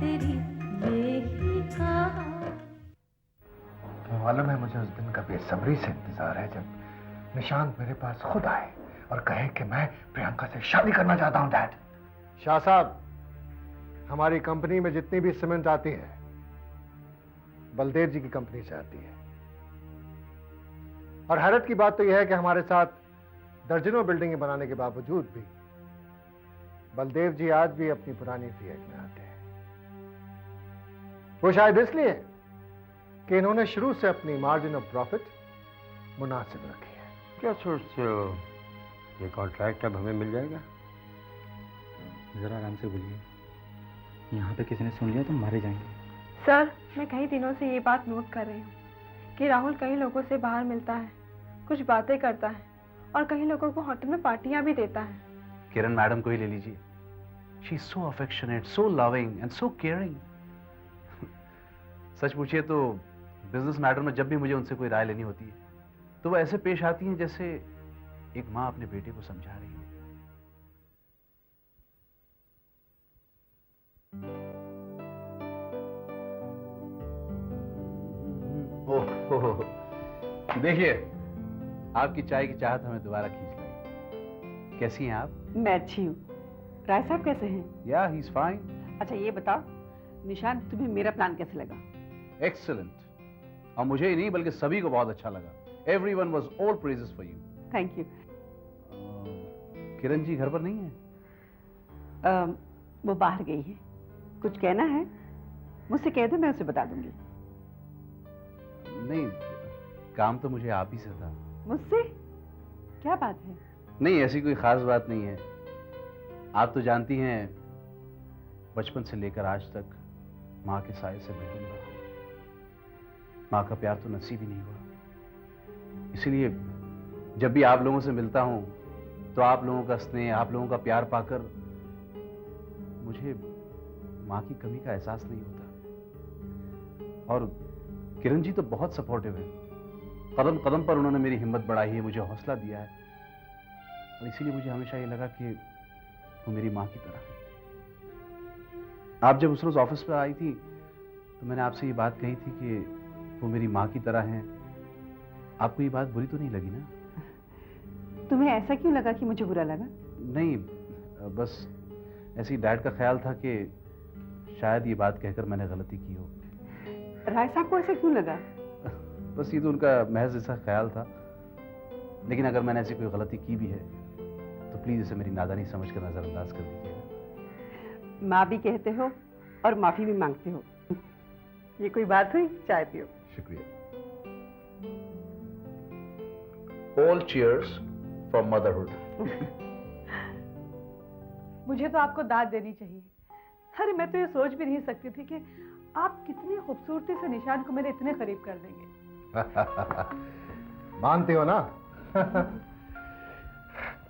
तेरी यही कहा। मालूम है मुझे उस दिन का बेसब्री से इंतजार है जब निशांत मेरे पास खुद आए और कहे कि मैं प्रियंका से शादी करना चाहता हूं डैड। शाह साहब, हमारी कंपनी में जितनी भी सीमेंट आती है बलदेव जी की कंपनी से आती है। और हैरत की बात तो यह है कि हमारे साथ दर्जनों बिल्डिंगें बनाने के बावजूद भी बलदेव जी आज भी अपनी पुरानी फिएट में आते हैं। वो शायद इसलिए कि इन्होंने शुरू से अपनी मार्जिन ऑफ प्रॉफिट मुनासिब रखी है। क्या सोचते हो, ये कॉन्ट्रैक्ट अब हमें मिल जाएगा? जरा आराम से बोलिए, यहाँ पे किसी ने सुन लिया तो मारे जाएंगे। सर, मैं कई दिनों से ये बात नोट कर रही हूँ कि राहुल कई लोगों से बाहर मिलता है, कुछ बातें करता है और कई लोगों को होटल में पार्टियां भी देता है। किरण मैडम को ही ले लीजिए। She is so affectionate, so loving and so caring. सच पूछिए तो बिजनेस मैटर में जब भी मुझे उनसे कोई राय लेनी होती है तो वो ऐसे पेश आती हैं जैसे एक माँ अपने बेटे को समझा रही हो। ओह, देखिए आपकी चाय की चाहत हमें दोबारा खींच लाई। कैसी हैं आप? मैं अच्छी हूँ। राय साहब कैसे हैं? या ही इज फाइन। अच्छा ये बताओ, निशांत, तुम्हें मेरा प्लान कैसे लगा? एक्सीलेंट। और मुझे ही नहीं बल्कि सभी को बहुत अच्छा लगा। Everyone was all praises for you. Thank you. Kiran ji घर पर नहीं है? वो बाहर गई है। कुछ कहना है? मुझसे कह दो, मैं उसे बता दूंगी। नहीं, काम तो मुझे आप ही से था। मुझसे? क्या बात है? नहीं, ऐसी कोई खास बात नहीं है। आप तो जानती हैं बचपन से लेकर आज तक माँ के साए से महरूम रहा हूं। माँ का प्यार तो नसीब ही नहीं हुआ। इसीलिए जब भी आप लोगों से मिलता हूं तो आप लोगों का स्नेह, आप लोगों का प्यार पाकर मुझे माँ की कमी का एहसास नहीं होता। और किरण जी तो बहुत सपोर्टिव है। कदम कदम पर उन्होंने मेरी हिम्मत बढ़ाई है, मुझे हौसला दिया है। और इसीलिए मुझे हमेशा ये लगा कि वो मेरी माँ की तरह है। आप जब उस रोज ऑफिस पर आई थी तो मैंने आपसे ये बात कही थी कि वो मेरी माँ की तरह हैं। आपको ये बात बुरी तो नहीं लगी ना? तुम्हें ऐसा क्यों लगा कि मुझे बुरा लगा? नहीं, बस ऐसी डैड का ख्याल था कि शायद ये बात कहकर मैंने गलती की हो। राय साहब को ऐसा क्यों लगा? बस ये तो उनका महज ऐसा ख्याल था। लेकिन अगर मैंने ऐसी कोई गलती की भी है तो प्लीज इसे मेरी नादानी समझकर नजरअंदाज कर दीजिएगा। माँ भी कहते हो और माफी भी मांगते हो। ये कोई बात हुई? चाय पियो। शुक्रिया। All cheers for motherhood. मुझे तो आपको दाद देनी चाहिए। अरे मैं तो ये सोच भी नहीं सकती थी कि आप कितनी खूबसूरती से निशान को मेरे इतने करीब कर देंगे। मानते हो ना?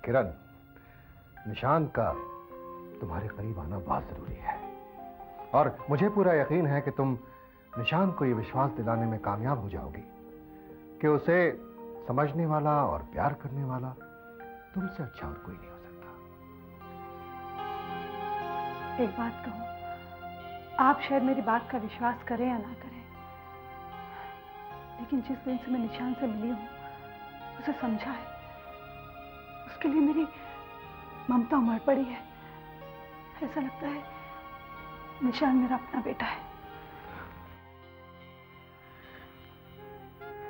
किरण, निशान का तुम्हारे करीब आना बहुत जरूरी है और मुझे पूरा यकीन है कि तुम निशान को यह विश्वास दिलाने में कामयाब हो जाओगी कि उसे समझने वाला और प्यार करने वाला तुमसे अच्छा और कोई नहीं हो सकता। एक बात कहूं, आप शायद मेरी बात का विश्वास करें या ना करें, लेकिन जिस दिन से मैं निशान से मिली हूं, उसे समझा है, उसके लिए मेरी ममता उमड़ पड़ी है। ऐसा लगता है निशान मेरा अपना बेटा है।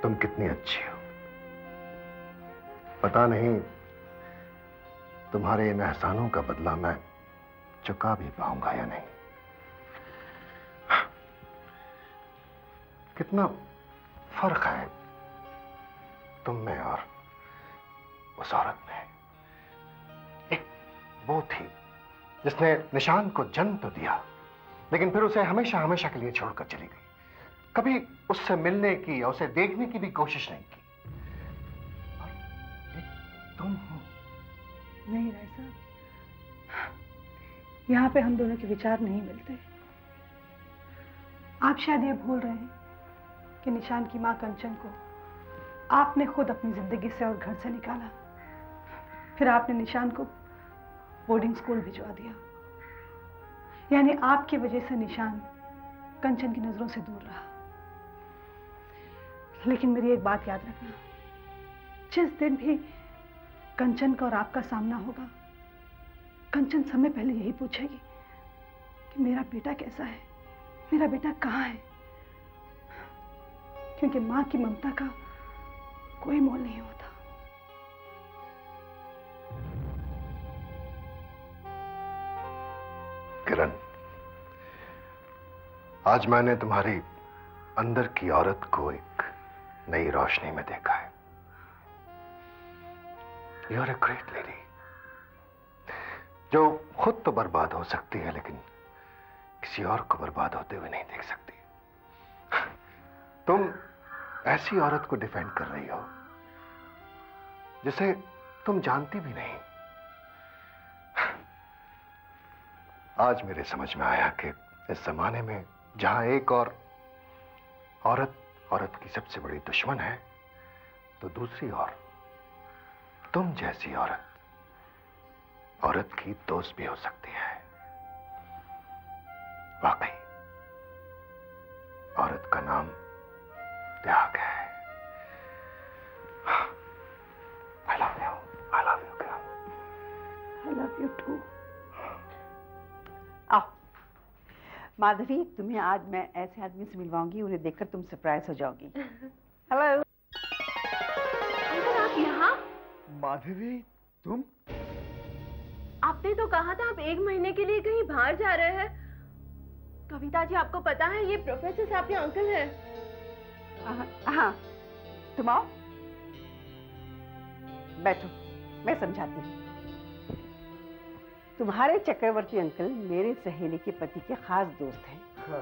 तुम कितनी अच्छी हो। पता नहीं तुम्हारे इन एहसानों का बदला मैं चुका भी पाऊंगा या नहीं। कितना फर्क है तुम में और उस औरत में। एक वो थी जिसने निशान को जन्म तो दिया लेकिन फिर उसे हमेशा हमेशा के लिए छोड़कर चली गई। कभी उससे मिलने की या उसे देखने की भी कोशिश नहीं की। और एक तुम हो। नहीं राय साहब, यहाँ पे हम दोनों के विचार नहीं मिलते। आप शायद ये भूल रहे हैं कि निशान की माँ कंचन को आपने खुद अपनी जिंदगी से और घर से निकाला, फिर आपने निशान को बोर्डिंग स्कूल भिजवा दिया। यानी आपकी वजह से निशान कंचन की नजरों से दूर रहा। लेकिन मेरी एक बात याद रखना, जिस दिन भी कंचन का और आपका सामना होगा, कंचन समय पहले यही पूछेगी कि मेरा बेटा कैसा है, मेरा बेटा कहाँ है। क्योंकि मां की ममता का कोई मोल नहीं होता। किरण, आज मैंने तुम्हारी अंदर की औरत को एक नई रोशनी में देखा है। You are a great lady, जो खुद तो बर्बाद हो सकती है लेकिन किसी और को बर्बाद होते हुए नहीं देख सकती। तुम ऐसी औरत को डिफेंड कर रही हो जिसे तुम जानती भी नहीं। आज मेरे समझ में आया कि इस जमाने में जहां एक और औरत की सबसे बड़ी दुश्मन है, तो दूसरी और तुम जैसी औरत की दोस्त भी हो सकती है। वाकई औरत का नाम त्याग है। I love you. I love you, Kiran. I love you too. आओ माधवी, तुम्हें आज मैं ऐसे आदमी से मिलवाऊंगी, उन्हें देखकर तुम सरप्राइज हो जाओगी। हेलो। अंकल, आप यहाँ? माधवी, तुम? आपने तो कहा था आप 1 महीने के लिए कहीं बाहर जा रहे हैं। कविता जी, आपको पता है ये प्रोफेसर साहब के अंकल हैं। हाँ, तुम आओ, बैठो, मैं समझाती हूँ। तुम्हारे चक्रवर्ती अंकल मेरे सहेली के पति के खास दोस्त हैं। हाँ।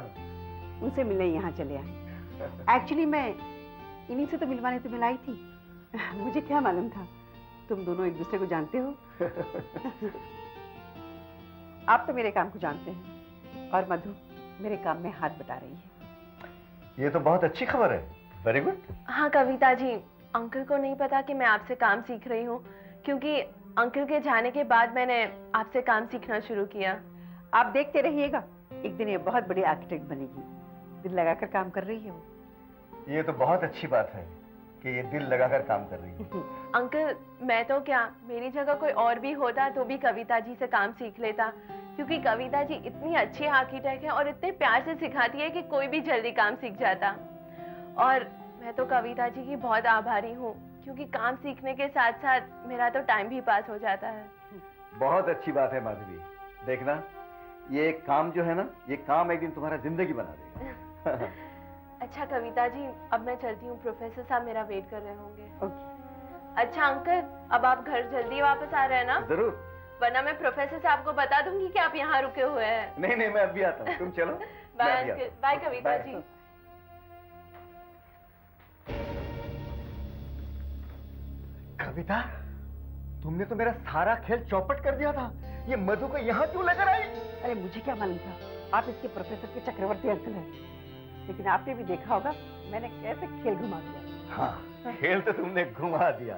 उनसे मिलने यहाँ चले आए। एक्चुअली मैं इन्हीं से तो मिलवाने तुम्हें लाई थी। मुझे क्या मालूम था तुम दोनों एक दूसरे को जानते हो। आप तो मेरे काम को जानते हैं और मधु मेरे काम में हाथ बटा रही है। ये तो बहुत अच्छी खबर है। Very good. हाँ कविता जी, अंकल को नहीं पता कि मैं आपसे काम सीख रही हूँ, क्योंकि अंकल के जाने के बाद मैंने आपसे काम सीखना शुरू किया। आप देखते रहिएगा, एक दिन ये बहुत बड़ी आर्किटेक्ट बनेगी। दिल लगाकर काम कर रही है वो। ये तो बहुत अच्छी बात है कि ये दिल लगाकर काम कर रही है। अंकल, मैं तो क्या, मेरी जगह कोई और भी होता तो भी कविता जी से काम सीख लेता, क्योंकि कविता जी इतनी अच्छी आर्किटेक्ट है और इतने प्यार से सिखाती है कि कोई भी जल्दी काम सीख जाता। और मैं तो कविता जी की बहुत आभारी हूँ, क्योंकि काम सीखने के साथ साथ मेरा तो टाइम भी पास हो जाता है। बहुत अच्छी बात है माधवी। देखना, ये काम जो है ना, ये काम एक दिन तुम्हारा जिंदगी बना देगा। अच्छा कविता जी, अब मैं चलती हूँ, प्रोफेसर साहब मेरा वेट कर रहे होंगे। ओके। अच्छा अंकल, अब आप घर जल्दी वापस आ रहे हैं ना? जरूर। वरना मैं प्रोफेसर साहब को बता दूंगी कि आप यहाँ रुके हुए हैं। नहीं नहीं, मैं अभी आता हूँ, तुम चलो। Bye uncle. Bye Kavita ji. Kavita, तुमने तो मेरा सारा खेल चौपट कर दिया था। ये मधु को यहाँ क्यों लेकर आई? अरे मुझे क्या मालूम था आप इसके प्रोफेसर के चक्रवर्ती अंकल हैं, लेकिन आपने भी देखा होगा मैंने कैसे खेल घुमा दिया। हाँ, खेल तो तुमने घुमा दिया।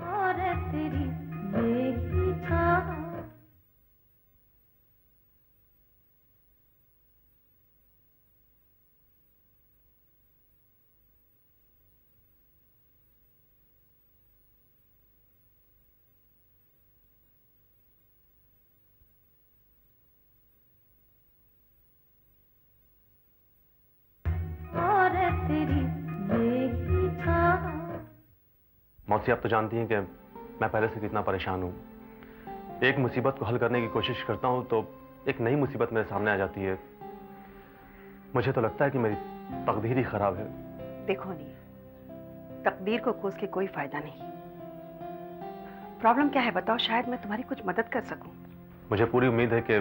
और तेरी बेहिका मौसी, आप तो जानती हैं कि मैं पहले से कितना परेशान हूँ। एक मुसीबत को हल करने की कोशिश करता हूँ तो एक नई मुसीबत मेरे सामने आ जाती है। मुझे तो लगता है कि मेरी तकदीर ही खराब है। देखो नहीं, तकदीर को कोस के कोई फायदा नहीं। प्रॉब्लम क्या है बताओ, शायद मैं तुम्हारी कुछ मदद कर सकूं। मुझे पूरी उम्मीद है कि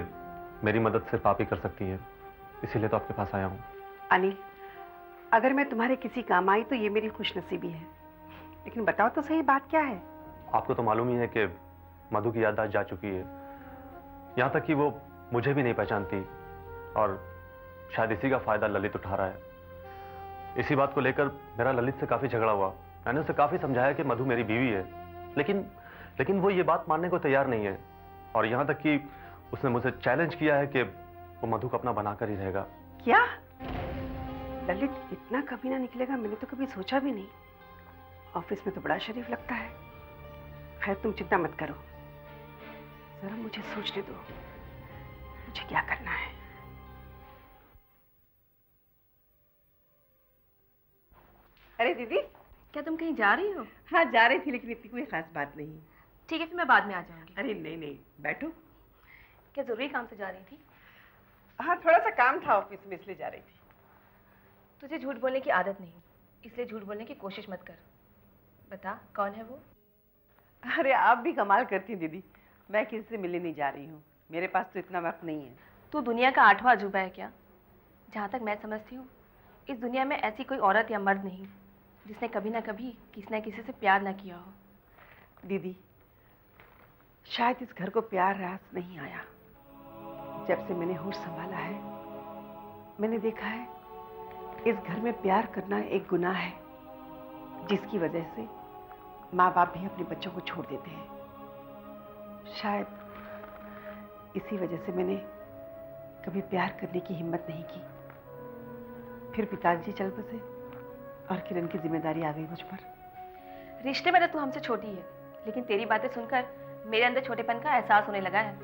मेरी मदद सिर्फ आप ही कर सकती है, इसीलिए तो आपके पास आया हूँ। अनिल, अगर मैं तुम्हारे किसी काम आई तो ये मेरी खुशनसीबी है, लेकिन बताओ तो सही बात क्या है। आपको तो मालूम ही है कि मधु की याददाश्त जा चुकी है, यहाँ तक कि वो मुझे भी नहीं पहचानती, और शायद इसी का फायदा ललित उठा रहा है। इसी बात को लेकर मेरा ललित से काफी झगड़ा हुआ। मैंने उसे काफी समझाया कि मधु मेरी बीवी है, लेकिन वो ये बात मानने को तैयार नहीं है, और यहाँ तक कि उसने मुझसे चैलेंज किया है कि वो मधु को अपना बनाकर ही रहेगा। क्या ललित इतना कभी ना निकलेगा, मैंने तो कभी सोचा भी नहीं। ऑफिस में तो बड़ा शरीफ लगता है। खैर तुम चिंता मत करो, जरा मुझे सोचने दो मुझे क्या करना है। अरे दीदी, क्या तुम कहीं जा रही हो? हाँ जा रही थी, लेकिन इतनी कोई खास बात नहीं। ठीक है, फिर मैं बाद में आ जाऊंगी। अरे नहीं नहीं, बैठो। क्या जरूरी काम से जा रही थी? हाँ थोड़ा सा काम था ऑफिस में, इसलिए जा रही थी। तुझे झूठ बोलने की आदत नहीं, इसलिए झूठ बोलने की कोशिश मत कर। बता कौन है वो? अरे आप भी कमाल करती हैं दीदी, मैं किसी से मिलने नहीं जा रही हूँ, मेरे पास तो इतना वक्त नहीं है। तू दुनिया का 8वां अजूबा है क्या? जहाँ तक मैं समझती हूँ इस दुनिया में ऐसी कोई औरत या मर्द नहीं जिसने कभी ना कभी किसी न किसी से प्यार ना किया हो। दीदी शायद इस घर को प्यार रास नहीं आया। जब से मैंने होश संभाला है मैंने देखा है इस घर में प्यार करना एक गुनाह है, जिसकी वजह से माँ बाप भी अपने बच्चों को छोड़ देते हैं। शायद इसी वजह से मैंने कभी प्यार करने की हिम्मत नहीं की। फिर पिताजी चल बसे और किरण की जिम्मेदारी आ गई मुझ पर। रिश्ते में तो तू हमसे छोटी है, लेकिन तेरी बातें सुनकर मेरे अंदर छोटेपन का एहसास होने लगा है।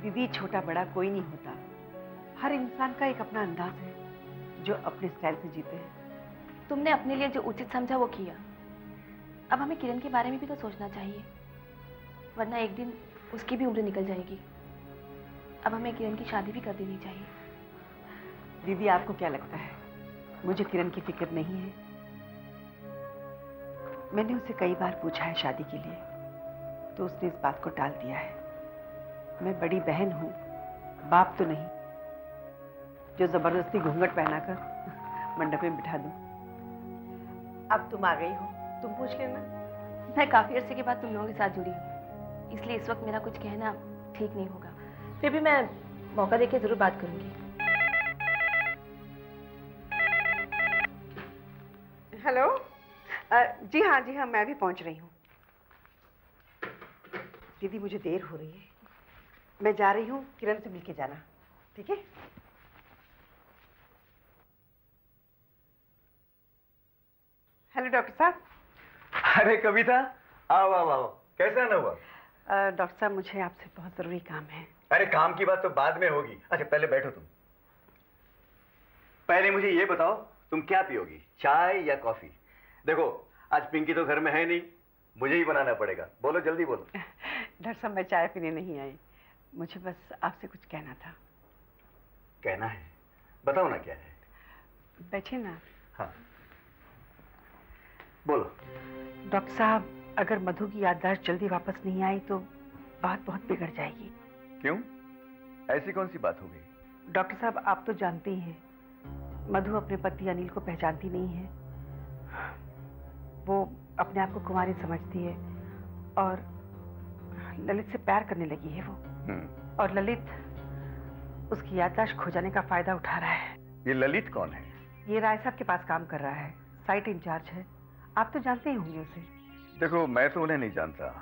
दीदी छोटा बड़ा कोई नहीं होता, हर इंसान का एक अपना अंदाज है जो अपने स्टाइल से जीते हैं। तुमने अपने लिए जो उचित समझा वो किया, अब हमें किरण के बारे में भी तो सोचना चाहिए, वरना एक दिन उसकी भी उम्र निकल जाएगी। अब हमें किरण की शादी भी कर देनी चाहिए। दीदी आपको क्या लगता है मुझे किरण की फिक्र नहीं है? मैंने उसे कई बार पूछा है शादी के लिए, तो उसने इस बात को टाल दिया है। मैं बड़ी बहन हूँ, बाप तो नहीं जो जबरदस्ती घूंघट पहनाकर मंडप में बिठा दूं। अब तुम आ गई हो, तुम पूछ लेना। मैं काफी अरसे के बाद तुम लोगों के साथ जुड़ी हूँ, इसलिए इस वक्त मेरा कुछ कहना ठीक नहीं होगा। फिर भी मैं मौका देके जरूर बात करूंगी। हेलो, जी हाँ मैं भी पहुंच रही हूँ। दीदी मुझे देर हो रही है, मैं जा रही हूँ, किरण से मिलके जाना, ठीक है? हेलो डॉक्टर साहब। अरे कविता, आओ आओ आओ, कैसे आना हुआ? डॉक्टर साहब मुझे आपसे बहुत जरूरी काम है। अरे काम की बात तो बाद में होगी, अच्छा पहले बैठो तुम। पहले मुझे ये बताओ तुम क्या पियोगी, चाय या कॉफी? देखो आज पिंकी तो घर में है नहीं, मुझे ही बनाना पड़ेगा, बोलो जल्दी बोलो। डॉक्टर साहब मैं चाय पीने नहीं आई, मुझे बस आपसे कुछ कहना था। कहना है? बताओ ना क्या है। बैठिए ना। हाँ बोलो। डॉक्टर साहब अगर मधु की याददाश्त जल्दी वापस नहीं आई तो बात बहुत बिगड़ जाएगी। क्यों, ऐसी कौन सी बात हो गई? डॉक्टर साहब आप तो जानते ही हैं मधु अपने पति अनिल को पहचानती नहीं है। वो अपने आप को कुंवारी समझती है और ललित से प्यार करने लगी है वो। और ललित उसकी याददाश्त खो जाने का फायदा उठा रहा है। ये ललित कौन है? ये राय साहब के पास काम कर रहा है, साइट इंचार्ज है, आप तो जानते ही होंगे उसे। देखो मैं तो उन्हें नहीं जानता,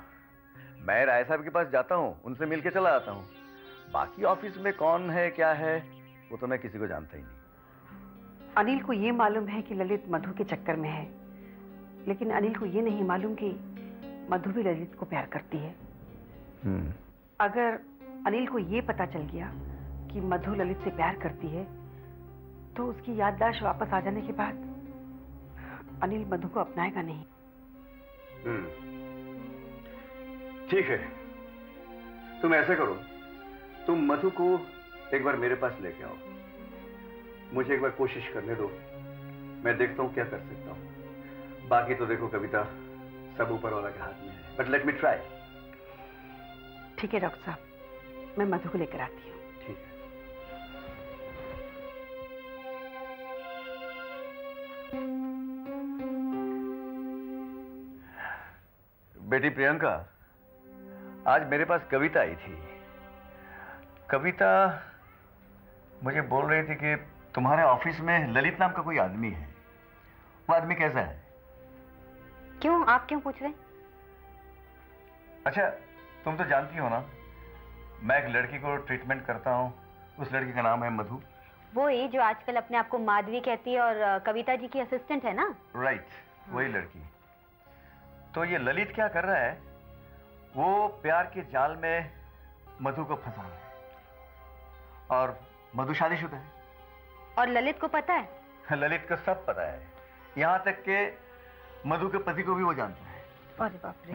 मैं राय साहब के पास जाता हूँ, उनसे मिलके चला आता हूँ। बाकी ऑफिस में कौन है क्या है वो तो मैं किसी को जानता ही नहीं। अनिल को ये मालूम है कि ललित मधु के चक्कर में है, लेकिन अनिल को ये नहीं मालूम कि मधु भी ललित को प्यार करती है। अगर अनिल को ये पता चल गया कि मधु ललित से प्यार करती है तो उसकी याददाश्त वापस आ जाने के बाद अनिल मधु को अपनाएगा नहीं। ठीक है, तुम ऐसे करो, तुम मधु को एक बार मेरे पास लेके आओ, मुझे एक बार कोशिश करने दो, मैं देखता हूं क्या कर सकता हूं। बाकी तो देखो कविता, सब ऊपर वाला के हाथ में है, बट लेट मी ट्राई। ठीक है डॉक्टर साहब, मैं मधु को लेकर आती हूँ। ठीक है। बेटी प्रियंका, आज मेरे पास कविता आई थी। कविता मुझे बोल रही थी कि तुम्हारे ऑफिस में ललित नाम का कोई आदमी है, वो आदमी कैसा है? क्यों, आप क्यों पूछ रहे हैं? अच्छा तुम तो जानती हो ना, मैं एक लड़की को ट्रीटमेंट करता हूँ, उस लड़की का नाम है मधु। वो ही जो आजकल अपने आप को माधवी कहती है और कविता जी की असिस्टेंट है ना? राइट, वही लड़की। तो ये ललित क्या कर रहा है, वो प्यार के जाल में मधु को फंसा है और मधु शादीशुदा है। और ललित को पता है? ललित को सब पता है, यहाँ तक के मधु के पति को भी वो जानता है। अरे बाप रे।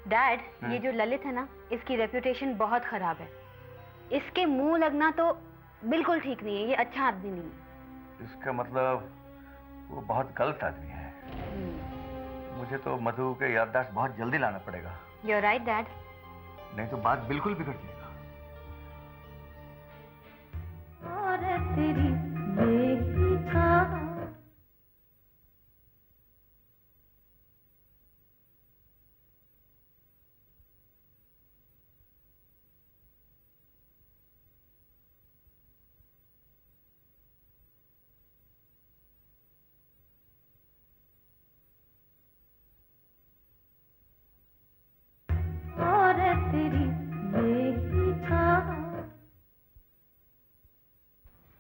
डैड, ये जो ललित है ना, इसकी रेपुटेशन बहुत खराब है। इसके मुंह लगना तो बिल्कुल ठीक नहीं है, ये अच्छा आदमी नहीं है। इसका मतलब वो बहुत गलत आदमी है। मुझे तो मधु के याददाश्त बहुत जल्दी लाना पड़ेगा। You're right, Dad. नहीं तो बात बिल्कुल बिगड़ जाएगा। और तेरी बेही का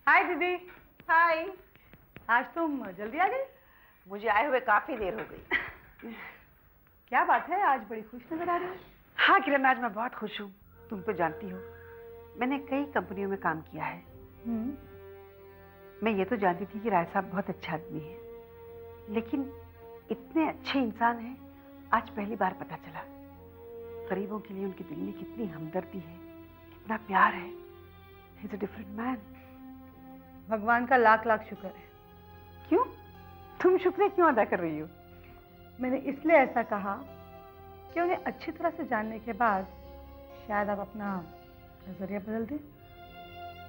हाय दीदी। हाय। आज तुम जल्दी आ गई? मुझे आए हुए काफी देर हो गई। क्या बात है, आज बड़ी खुश नजर आ रही हो। हाँ किरण, आज मैं बहुत खुश हूँ। तुम तो जानती हो मैंने कई कंपनियों में काम किया है। मैं ये तो जानती थी कि राय साहब बहुत अच्छा आदमी है, लेकिन इतने अच्छे इंसान हैं आज पहली बार पता चला। गरीबों के लिए उनके दिल में कितनी हमदर्दी है, कितना प्यार है। He is a different man. भगवान का लाख लाख शुक्र है। क्यों? तुम शुक्र क्यों अदा कर रही हो? मैंने इसलिए ऐसा कहा कि उन्हें अच्छी तरह से जानने के बाद शायद आप अपना नजरिया बदल दें।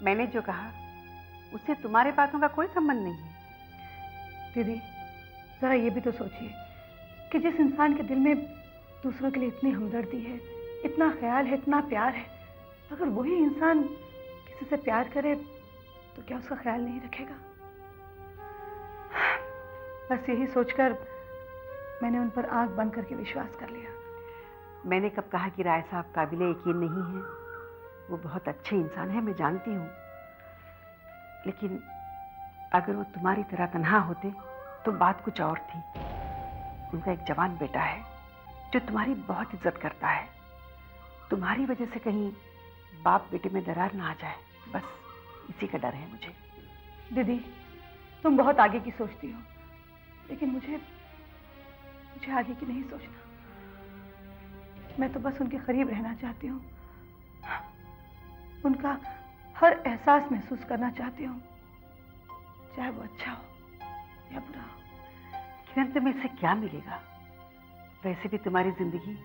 मैंने जो कहा उससे तुम्हारे बातों का कोई संबंध नहीं है। दीदी, जरा ये भी तो सोचिए कि जिस इंसान के दिल में दूसरों के लिए इतनी हमदर्दी है, इतना ख्याल है, इतना प्यार है, अगर वही इंसान किसी से प्यार करे तो क्या उसका ख्याल नहीं रखेगा? बस यही सोचकर मैंने उन पर आंख बंद करके विश्वास कर लिया। मैंने कब कहा कि राय साहब काबिले यकीन नहीं है? वो बहुत अच्छे इंसान है, मैं जानती हूँ, लेकिन अगर वो तुम्हारी तरह तन्हा होते तो बात कुछ और थी। उनका एक जवान बेटा है जो तुम्हारी बहुत इज्जत करता है। तुम्हारी वजह से कहीं बाप बेटे में दरार ना आ जाए, बस इसी का डर है मुझे। दीदी, तुम बहुत आगे की सोचती हो, लेकिन मुझे आगे की नहीं सोचना। मैं तो बस उनके करीब रहना चाहती हूँ, उनका हर एहसास महसूस करना चाहती हूँ, चाहे वो अच्छा हो या बुरा हो। किरण, तुम्हें इससे क्या मिलेगा? वैसे भी तुम्हारी जिंदगी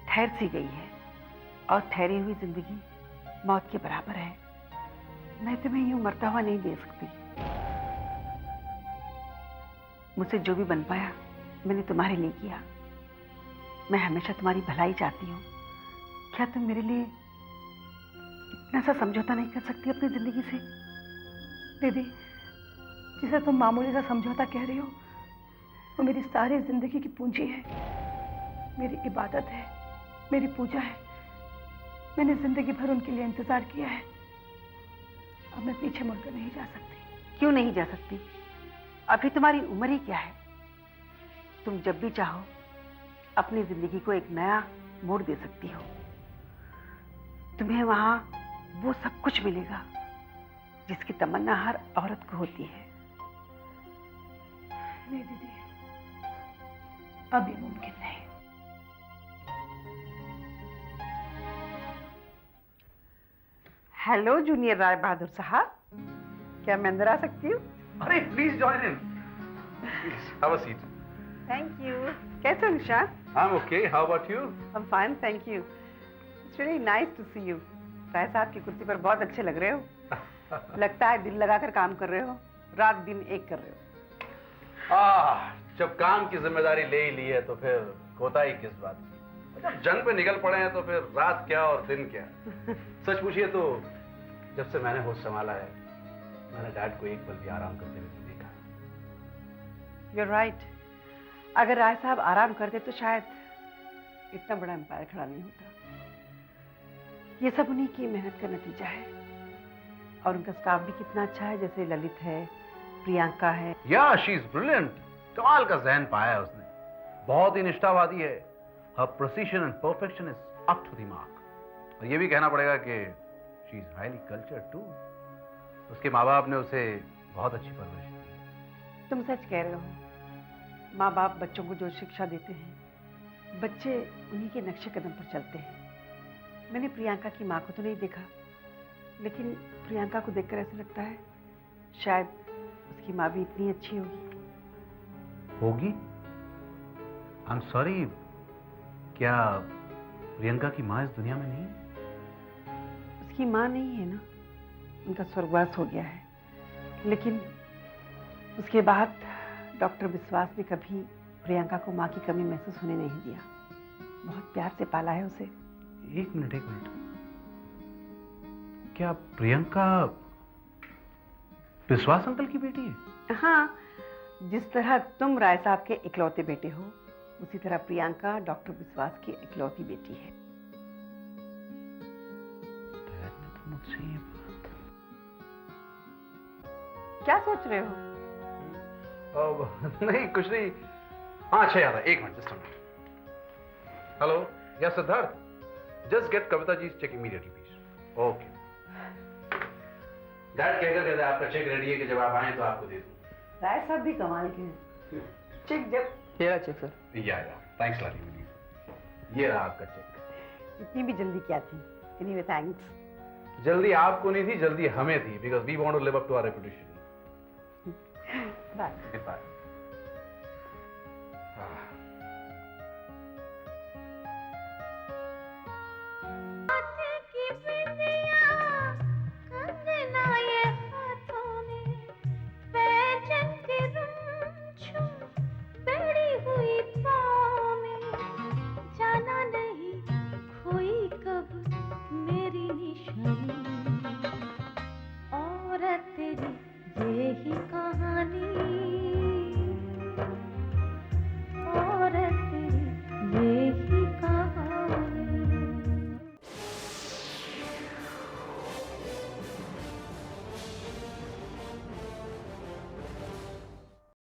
ठहर सी गई है और ठहरी हुई जिंदगी मौत के बराबर है। मैं तुम्हें यूं मरता हुआ नहीं दे सकती। मुझसे जो भी बन पाया मैंने तुम्हारे लिए किया। मैं हमेशा तुम्हारी भलाई चाहती हूँ। क्या तुम मेरे लिए इतना सा समझौता नहीं कर सकती अपनी जिंदगी से? दीदी, जिसे तुम मामूली सा समझौता कह रही हो, वो मेरी सारी जिंदगी की पूंजी है, मेरी इबादत है, मेरी पूजा है। मैंने जिंदगी भर उनके लिए इंतजार किया है। अब मैं पीछे मुड़कर नहीं जा सकती। क्यों नहीं जा सकती? अभी तुम्हारी उम्र ही क्या है? तुम जब भी चाहो अपनी जिंदगी को एक नया मोड़ दे सकती हो। तुम्हें वहां वो सब कुछ मिलेगा जिसकी तमन्ना हर औरत को होती है। नहीं दीदी, अब ये मुमकिन नहीं। हेलो जूनियर राय बहादुर साहब, क्या मैं अंदर आ सकती हूँ? अरे please join in, please have a seat. Thank you. कैसे हो Nishan? I am okay, how about you? I am fine, thank you. It's really nice to see you. Rai साहब की कुर्सी पर बहुत अच्छे लग रहे हो। लगता है दिल लगाकर काम कर रहे हो, रात दिन एक कर रहे हो। जब काम की जिम्मेदारी ले ही ली है तो फिर कोताही किस बात की? जब जंग पे निकल पड़े हैं तो फिर रात क्या और दिन क्या। सच पूछिए तो जब से मैंने होश संभाला है मैंने डैड को एक पल भी आराम करते हुए नहीं देखा। You're right. अगर राय साहब आराम करते तो शायद इतना बड़ा एम्पायर खड़ा नहीं होता। ये सब उन्हीं की मेहनत का नतीजा है। और उनका स्टाफ भी कितना अच्छा है, जैसे ललित है, प्रियंका है। या शी इज ब्रिलियंट। कमाल का ज़हन पाया है उसने, बहुत ही निष्ठावादी है। हर precision and perfection is up to the mark. और ये भी कहना पड़ेगा कि she is highly cultured too. उसके माँ बाप ने उसे बहुत अच्छी परवरिश दी। तुम सच कह रहे हो। माँ बाप बच्चों को जो शिक्षा देते हैं, बच्चे उन्हीं के नक्शे कदम पर चलते हैं। मैंने प्रियंका की माँ को तो नहीं देखा, लेकिन प्रियंका को देखकर ऐसा लगता है शायद उसकी माँ भी इतनी अच्छी होगी। आई एम सॉरी, क्या प्रियंका की माँ इस दुनिया में नहीं? उसकी माँ नहीं है ना, उनका स्वर्गवास हो गया है। लेकिन उसके बाद डॉक्टर विश्वास ने कभी प्रियंका को माँ की कमी महसूस होने नहीं दिया। बहुत प्यार से पाला है उसे। एक मिनट। क्या प्रियंका विश्वास अंकल की बेटी है? हाँ, जिस तरह तुम राय साहब के इकलौते बेटे हो, उसी तरह प्रियंका डॉक्टर विश्वास की इकलौती बेटी है। तो मुझसे ये बात क्या सोच रहे हो? नहीं, कुछ नहीं। हाँ, अच्छा याद है, एक minute, just a minute. Hello, yes Siddharth, just get Kavita ji check immediately please. Okay. Dad कहकर आपका चेक रेडी है कि जब आप आए तो आपको दे दूं। राय साहब भी कमाल के हैं। चेक जब ये चेक सर। या थैंक्स लाली। ये रहा आपका चेक। इतनी भी जल्दी क्या थी? Anyway thanks. जल्दी आपको नहीं थी, जल्दी हमें थी, because we want to live up to our reputation. Bye. Goodbye. और तेरी ये ही कहानी